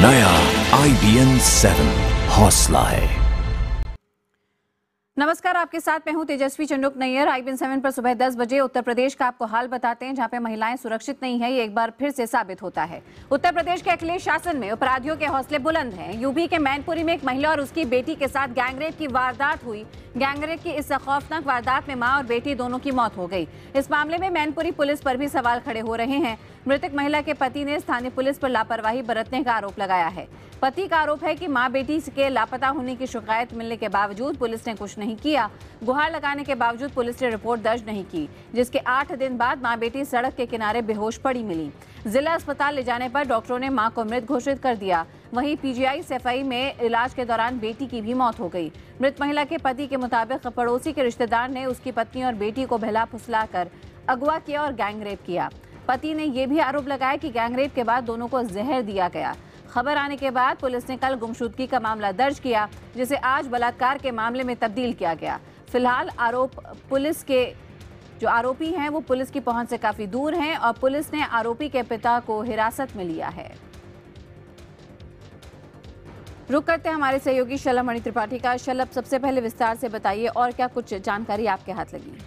नया IBN 7 हौसला है। नमस्कार, आपके साथ मैं हूं तेजस्वी चंडोक नैयर। IBN 7 पर सुबह 10 बजे उत्तर प्रदेश का आपको हाल बताते हैं, जहां पे महिलाएं सुरक्षित नहीं है, ये एक बार फिर से साबित होता है। उत्तर प्रदेश के अखिलेश शासन में अपराधियों के हौसले बुलंद हैं। यूपी के मैनपुरी में एक महिला और उसकी बेटी के साथ गैंगरेप की वारदात हुई। गैंगरेप की इस खौफनाक वारदात में मां और बेटी दोनों की मौत हो गई। इस मामले में मैनपुरी पुलिस पर भी सवाल खड़े हो रहे हैं। मृतक महिला के पति ने स्थानीय पुलिस पर लापरवाही बरतने का आरोप लगाया है। पति का आरोप है कि मां बेटी के लापता होने की शिकायत मिलने के बावजूद पुलिस ने कुछ नहीं किया। गुहार लगाने के बावजूद पुलिस ने रिपोर्ट दर्ज नहीं की, जिसके 8 दिन बाद मां बेटी सड़क के किनारे बेहोश पड़ी मिली। जिला अस्पताल ले जाने पर डॉक्टरों ने मां को मृत घोषित कर दिया। वहीं PGI सफाई में इलाज के दौरान बेटी की भी मौत हो गई। मृत महिला के पति के मुताबिक पड़ोसी के रिश्तेदार ने उसकी पत्नी और बेटी को बहला फुसलाकर अगवा किया और गैंगरेप किया। पति ने यह भी आरोप लगाया कि गैंगरेप के बाद दोनों को जहर दिया गया। खबर आने के बाद पुलिस ने कल गुमशुदगी का मामला दर्ज किया, जिसे आज बलात्कार के मामले में तब्दील किया गया। फिलहाल पुलिस के जो आरोपी हैं वो पुलिस की पहुंच से काफी दूर हैं और पुलिस ने आरोपी के पिता को हिरासत में लिया है। रुक करते हैं हमारे सहयोगी शलभ मणि त्रिपाठी का। शलभ, सबसे पहले विस्तार से बताइए और क्या कुछ जानकारी आपके हाथ लगी?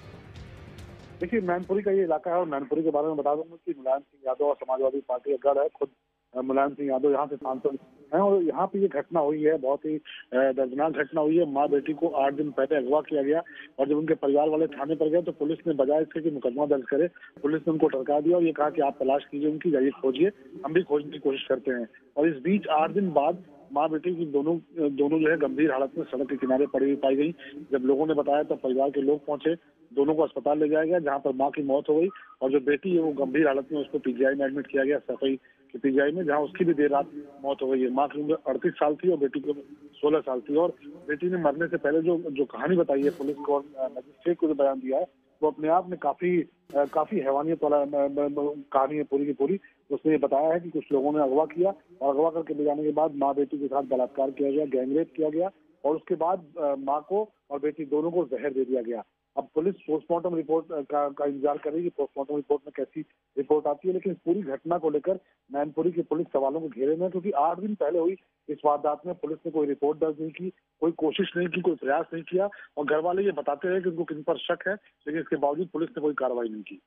देखिए, मैनपुरी का ये इलाका है और मैनपुरी के बारे में बता दूंगा कि मुलायम सिंह यादव और समाजवादी पार्टी का गढ़ है। खुद मुलायम सिंह यादव यहाँ से सांसद हैं और यहाँ पे ये घटना हुई है, बहुत ही दर्दनाक घटना हुई है। माँ बेटी को 8 दिन पहले अगवा किया गया और जब उनके परिवार वाले थाने पर गए तो पुलिस ने बजाय इसके कि मुकदमा दर्ज करे, पुलिस ने उनको टरका दिया और ये कहा कि आप तलाश कीजिए उनकी, जाइए खोजिए, हम भी खोजने की कोशिश करते हैं। और इस बीच 8 दिन बाद माँ बेटी की दोनों जो है गंभीर हालत में सड़क के किनारे पड़ी हुई पाई गई। जब लोगों ने बताया तो परिवार के लोग पहुंचे, दोनों को अस्पताल ले जाया गया, जहां पर माँ की मौत हो गई और जो बेटी है वो गंभीर हालत में, उसको PGI में एडमिट किया गया, सफाई की PGI में, जहां उसकी भी देर रात मौत हो गई है। माँ की उम्र 38 साल थी और बेटी की उम्र 16 साल थी। और बेटी ने मरने से पहले जो कहानी बताई है पुलिस को और मजिस्ट्रेट को जो बयान दिया है, वो अपने आप में काफी हैवानियत वाला कहानी है पूरी की पूरी। उसने ये बताया है कि कुछ लोगों ने अगवा किया और अगवा करके ले जाने के बाद माँ बेटी के साथ बलात्कार किया गया, गैंगरेप किया गया और उसके बाद माँ को और बेटी दोनों को जहर दे दिया गया। अब पुलिस पोस्टमार्टम रिपोर्ट का इंतजार कर रही है, पोस्टमार्टम रिपोर्ट में कैसी रिपोर्ट आती है। लेकिन पूरी घटना को लेकर मैनपुरी की पुलिस सवालों को घेरे में है, क्योंकि 8 दिन पहले हुई इस वारदात में पुलिस ने कोई रिपोर्ट दर्ज नहीं की, कोई कोशिश नहीं की, कोई प्रयास नहीं किया और घर वाले ये बताते रहे कि उनको किन पर शक है, लेकिन इसके बावजूद पुलिस ने कोई कार्रवाई नहीं की।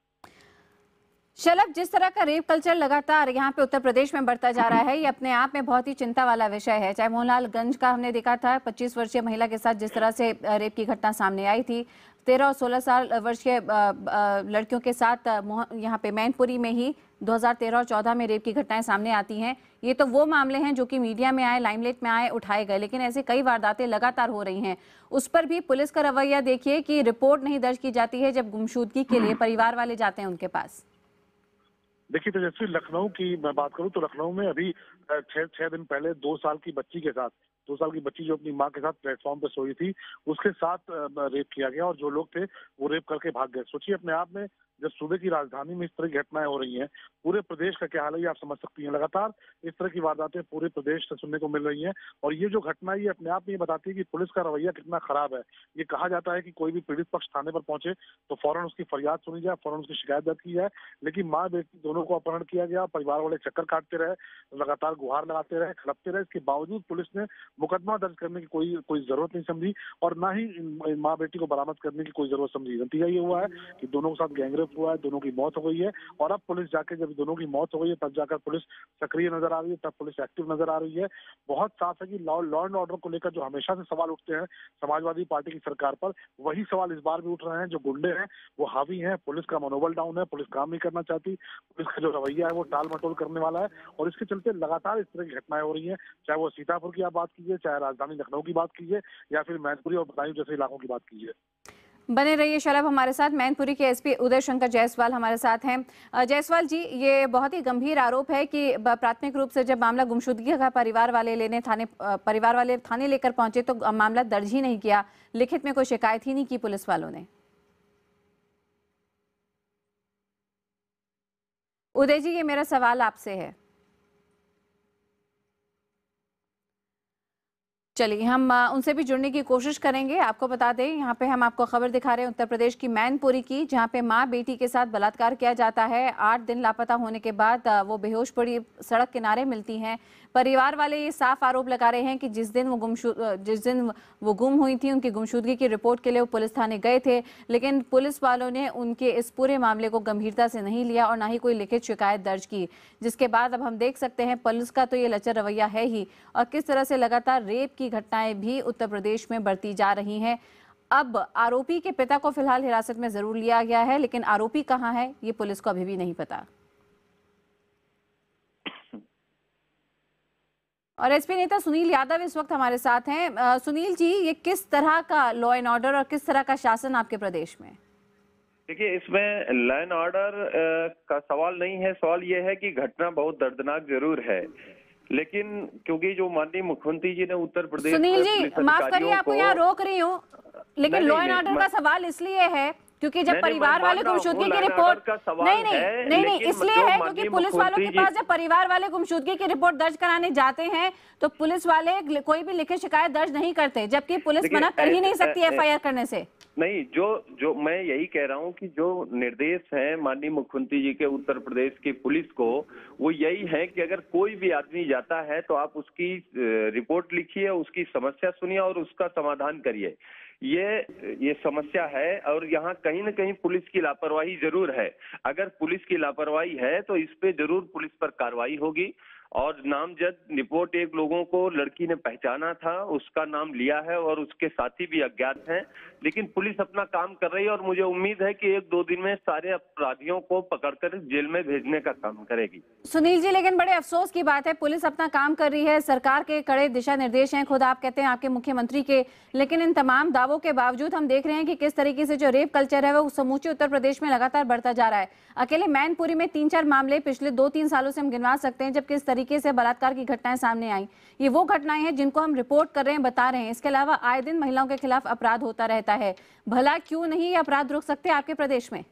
शलभ, जिस तरह का रेप कल्चर लगातार यहाँ पे उत्तर प्रदेश में बढ़ता जा रहा है, ये अपने आप में बहुत ही चिंता वाला विषय है। चाहे मोहनलालगंज का हमने देखा था 25 वर्षीय महिला के साथ जिस तरह से रेप की घटना सामने आई थी, 13 और 16 साल वर्षीय लड़कियों के साथ यहाँ पे मैनपुरी में ही 2013 और 14 में रेप की घटनाएं सामने आती हैं। ये तो वो मामले हैं जो कि मीडिया में आए, लाइमलाइट में आए, उठाए गए, लेकिन ऐसे कई वारदातें लगातार हो रही हैं। उस पर भी पुलिस का रवैया देखिए कि रिपोर्ट नहीं दर्ज की जाती है जब गुमशुदगी के लिए परिवार वाले जाते हैं उनके पास। देखिए तेजस्वी, लखनऊ की मैं बात करूं तो लखनऊ में अभी 6 दिन पहले 2 साल की बच्ची के साथ, 2 साल की बच्ची जो अपनी माँ के साथ प्लेटफॉर्म पे सोई थी, उसके साथ रेप किया गया और जो लोग थे वो रेप करके भाग गए। सोचिए अपने आप में, जब सूबे की राजधानी में इस तरह की घटनाएं हो रही हैं, पूरे प्रदेश का क्या हाल है ये आप समझ सकती हैं। लगातार इस तरह की वारदातें पूरे प्रदेश से सुनने को मिल रही हैं और ये जो घटना ये अपने आप में ये बताती है कि पुलिस का रवैया कितना खराब है। ये कहा जाता है कि कोई भी पीड़ित पक्ष थाने पर पहुंचे तो फौरन उसकी फरियाद सुनी जाए, फौरन उसकी शिकायत दर्ज की जाए, लेकिन माँ बेटी दोनों को अपहरण किया गया, परिवार वाले चक्कर काटते रहे, लगातार गुहार लगाते रहे, खड़पते रहे। इसके बावजूद पुलिस ने मुकदमा दर्ज करने की कोई जरूरत नहीं समझी और ना ही माँ बेटी को बरामद करने की कोई जरूरत समझी। नतीजा ये हुआ है कि दोनों के साथ गैंगरेप हुआ है, दोनों की मौत हो गई है और अब पुलिस जाके, जब दोनों की मौत हो गई है तब जाकर पुलिस सक्रिय नजर आ रही है, तब पुलिस एक्टिव नजर आ रही है। बहुत साफ है कि लॉ एंड ऑर्डर को लेकर जो हमेशा से सवाल उठते हैं समाजवादी पार्टी की सरकार पर, वही सवाल इस बार भी उठ रहे हैं। जो गुंडे हैं वो हावी हैं, पुलिस का मनोबल डाउन है, पुलिस काम नहीं करना चाहती, पुलिस का जो रवैया है वो टाल मटोल करने वाला है और इसके चलते लगातार इस तरह की घटनाएं हो रही हैं। चाहे वो सीतापुर की आप बात कीजिए, चाहे राजधानी लखनऊ की बात कीजिए या फिर मैनपुरी और बदायूं जैसे इलाकों की बात कीजिए। बने रहिए शलभ हमारे साथ। मैनपुरी के SP उदय शंकर जायसवाल हमारे साथ हैं। जायसवाल जी, ये बहुत ही गंभीर आरोप है कि प्राथमिक रूप से जब मामला गुमशुदगी का परिवार वाले थाने लेकर पहुंचे तो मामला दर्ज ही नहीं किया, लिखित में कोई शिकायत ही नहीं की पुलिस वालों ने। उदय जी, ये मेरा सवाल आपसे है। चलिए हम उनसे भी जुड़ने की कोशिश करेंगे। आपको बता दें, यहाँ पे हम आपको खबर दिखा रहे हैं उत्तर प्रदेश की मैनपुरी की, जहाँ पे माँ बेटी के साथ बलात्कार किया जाता है। 8 दिन लापता होने के बाद वो बेहोश पड़ी सड़क किनारे मिलती हैं। परिवार वाले ये साफ आरोप लगा रहे हैं कि जिस दिन वो गुम हुई थी, उनकी गुमशुदगी की रिपोर्ट के लिए वो पुलिस थाने गए थे, लेकिन पुलिस वालों ने उनके इस पूरे मामले को गंभीरता से नहीं लिया और ना ही कोई लिखित शिकायत दर्ज की, जिसके बाद अब हम देख सकते हैं पुलिस का तो ये लचर रवैया है ही, और किस तरह से लगातार रेप की घटनाएं भी उत्तर प्रदेश में बढ़ती जा रही हैं। अब आरोपी के पिता को फिलहाल हिरासत में जरूर लिया गया है, लेकिन आरोपी कहां है ये पुलिस को अभी भी नहीं पता। और एसपी नेता सुनील यादव इस वक्त हमारे साथ हैं। सुनील जी, ये किस तरह का लॉ एंड ऑर्डर और किस तरह का शासन आपके प्रदेश में? देखिए, इसमें लॉ एंड ऑर्डर का सवाल नहीं है। सवाल ये है कि घटना बहुत दर्दनाक जरूर है, लेकिन क्योंकि जो माननीय मुख्यमंत्री जी ने उत्तर प्रदेश, सुनील जी माफ करिए आपको यहाँ रोक रही हूँ, लेकिन लॉ एंड ऑर्डर का सवाल इसलिए है क्योंकि जब परिवार वाले गुमशुदगी की रिपोर्ट नहीं इसलिए है क्योंकि पुलिस वालों के पास जब परिवार वाले गुमशुदगी की रिपोर्ट दर्ज कराने जाते हैं तो पुलिस वाले कोई भी लिखित शिकायत दर्ज नहीं करते, जबकि पुलिस मना कर ही नहीं सकती एफआईआर करने से। नहीं, जो मैं यही कह रहा हूँ कि जो निर्देश है माननीय मुख्यमंत्री जी के उत्तर प्रदेश की पुलिस को, वो यही है कि अगर कोई भी आदमी जाता है तो आप उसकी रिपोर्ट लिखिए, उसकी समस्या सुनिए और उसका समाधान करिए। ये समस्या है और यहाँ कहीं न कहीं पुलिस की लापरवाही जरूर है। अगर पुलिस की लापरवाही है तो इस पे जरूर पुलिस पर कार्रवाई होगी। और नामजद रिपोर्ट एक लोगों को लड़की ने पहचाना था, उसका नाम लिया है और उसके साथी भी अज्ञात हैं, लेकिन पुलिस अपना काम कर रही है और मुझे उम्मीद है कि 1-2 दिन में सारे अपराधियों को पकड़कर जेल में भेजने का काम करेगी। सुनील जी, लेकिन बड़े अफसोस की बात है, पुलिस अपना काम कर रही है, सरकार के कड़े दिशा निर्देश हैं, खुद आप कहते हैं आपके मुख्यमंत्री के, लेकिन इन तमाम दावों के बावजूद हम देख रहे हैं कि किस तरीके से जो रेप कल्चर है वो समूचे उत्तर प्रदेश में लगातार बढ़ता जा रहा है। अकेले मैनपुरी में 3-4 मामले पिछले 2-3 सालों से हम गिनवा सकते हैं जब किस तरीके से बलात्कार की घटनाएं सामने आई। ये वो घटनाएं हैं जिनको हम रिपोर्ट कर रहे हैं, बता रहे हैं। इसके अलावा आए दिन महिलाओं के खिलाफ अपराध होता रहता है। भला क्यों नहीं ये अपराध रुक सकते आपके प्रदेश में?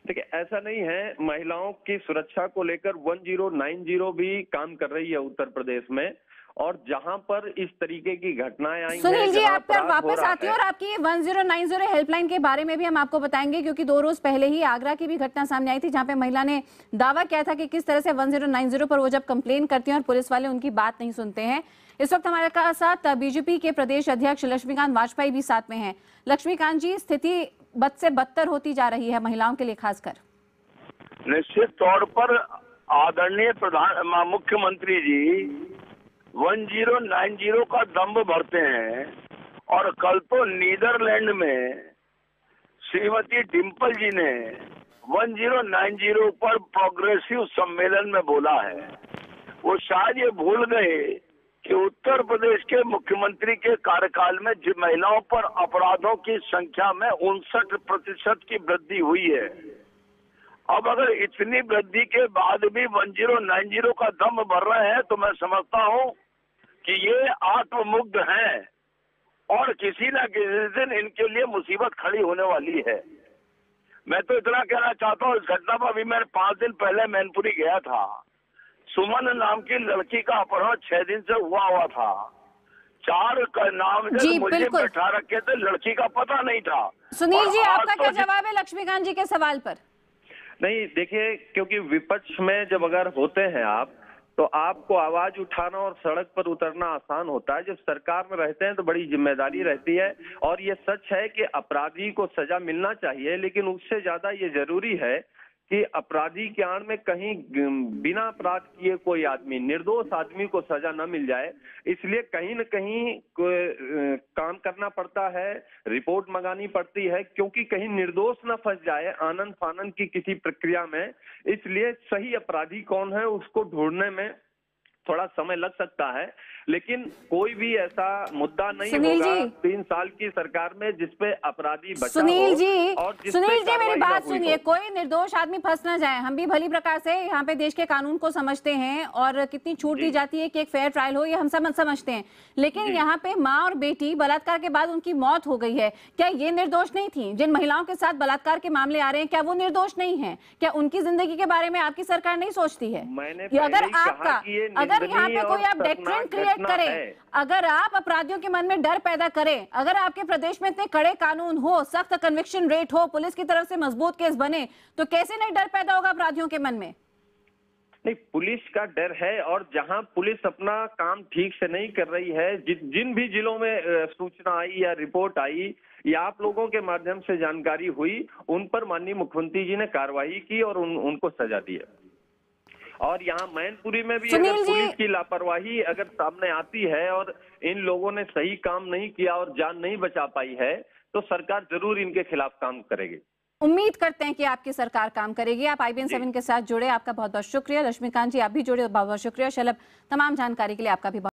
देखिए, ऐसा नहीं है। महिलाओं की सुरक्षा को लेकर 1090 भी काम कर रही है उत्तर प्रदेश में, और जहां पर इस तरीके की घटनाएं आई, सुनील जी आप पर वापस आती है और आपकी 1090 हेल्पलाइन के बारे में भी हम आपको बताएंगे, क्योंकि 2 रोज पहले ही आगरा की भी घटना सामने आई थी जहां पे महिला ने दावा किया था कि किस तरह से 1090 पर वो जब कंप्लेन करती हैं और पुलिस वाले उनकी बात नहीं सुनते हैं। इस वक्त हमारे साथ बीजेपी के प्रदेश अध्यक्ष लक्ष्मीकांत वाजपेयी भी साथ में हैं। लक्ष्मीकांत जी, स्थिति बद से बदतर होती जा रही है महिलाओं के लिए खासकर। निश्चित तौर पर आदरणीय मुख्यमंत्री जी 1090 का दम्भ भरते हैं, और कल तो नीदरलैंड में श्रीमती डिम्पल जी ने 1090 पर प्रोग्रेसिव सम्मेलन में बोला है। वो शायद ये भूल गए कि उत्तर प्रदेश के मुख्यमंत्री के कार्यकाल में महिलाओं पर अपराधों की संख्या में 59% की वृद्धि हुई है। अब अगर इतनी वृद्धि के बाद भी 1090 का दम भर रहे हैं तो मैं समझता हूं कि ये आत्ममुग्ध हैं और किसी न किसी दिन इनके लिए मुसीबत खड़ी होने वाली है। मैं तो इतना कहना चाहता हूँ, इस घटना पर अभी मैं 5 दिन पहले मैनपुरी गया था। सुमन नाम की लड़की का अपहरण 6 दिन से हुआ था। 4 का नाम मुझे बैठा रखे थे, लड़की का पता नहीं था। सुनील जी, आपका क्या जवाब है लक्ष्मीकांत जी के सवाल पर? नहीं, देखिए, क्योंकि विपक्ष में जब अगर होते हैं आप, तो आपको आवाज उठाना और सड़क पर उतरना आसान होता है। जब सरकार में रहते हैं तो बड़ी जिम्मेदारी रहती है, और ये सच है कि अपराधी को सजा मिलना चाहिए, लेकिन उससे ज्यादा ये जरूरी है कि अपराधी के आड़ में कहीं बिना अपराध किए कोई आदमी, निर्दोष आदमी को सजा न मिल जाए। इसलिए कहीं न कहीं काम करना पड़ता है, रिपोर्ट मंगानी पड़ती है, क्योंकि कहीं निर्दोष न फंस जाए आनंद फानंद की किसी प्रक्रिया में। इसलिए सही अपराधी कौन है उसको ढूंढने में थोड़ा समय लग सकता है, लेकिन कोई भी ऐसा मुद्दा नहीं होगा 3 साल की सरकार में जिसपे अपराधी बचा सुनील जी, सुनील जी मेरी बात सुनिए। कोई निर्दोष आदमी फंस ना जाए। हम भी भली प्रकार से यहाँ पे देश के कानून को समझते हैं और कितनी छूट दी जाती है कि एक फेयर ट्रायल हो, ये हम समझते हैं, लेकिन यहाँ पे माँ और बेटी बलात्कार के बाद उनकी मौत हो गई है। क्या ये निर्दोष नहीं थी? जिन महिलाओं के साथ बलात्कार के मामले आ रहे हैं, क्या वो निर्दोष नहीं है? क्या उनकी जिंदगी के बारे में आपकी सरकार नहीं सोचती है? अगर यहाँ पे कोई आप डेक्ट्रिन क्रिएट क्रिएट घटना करें, है। अगर आप अपराधियों के मन में डर पैदा करें, अगर आपके प्रदेश में इतने कड़े कानून हो, सख्त कन्विक्शन रेट हो, पुलिस की तरफ से मजबूत केस बने, तो कैसे नहीं डर पैदा होगा अपराधियों के मन में? नहीं, पुलिस का डर है, और जहां पुलिस अपना काम ठीक से नहीं कर रही है, जिन भी जिलों में सूचना आई या रिपोर्ट आई या आप लोगों के माध्यम से जानकारी हुई, उन पर माननीय मुख्यमंत्री जी ने कार्रवाई की और उनको सजा दी है। और यहाँ मैनपुरी में भी अगर पुलिस की लापरवाही अगर सामने आती है और इन लोगों ने सही काम नहीं किया और जान नहीं बचा पाई है, तो सरकार जरूर इनके खिलाफ काम करेगी। उम्मीद करते हैं कि आपकी सरकार काम करेगी। आप IBN 7 के साथ जुड़े, आपका बहुत बहुत शुक्रिया। रश्मिकांत जी, आप भी जुड़े, बहुत बहुत शुक्रिया। शलभ, तमाम जानकारी के लिए आपका भी बहुत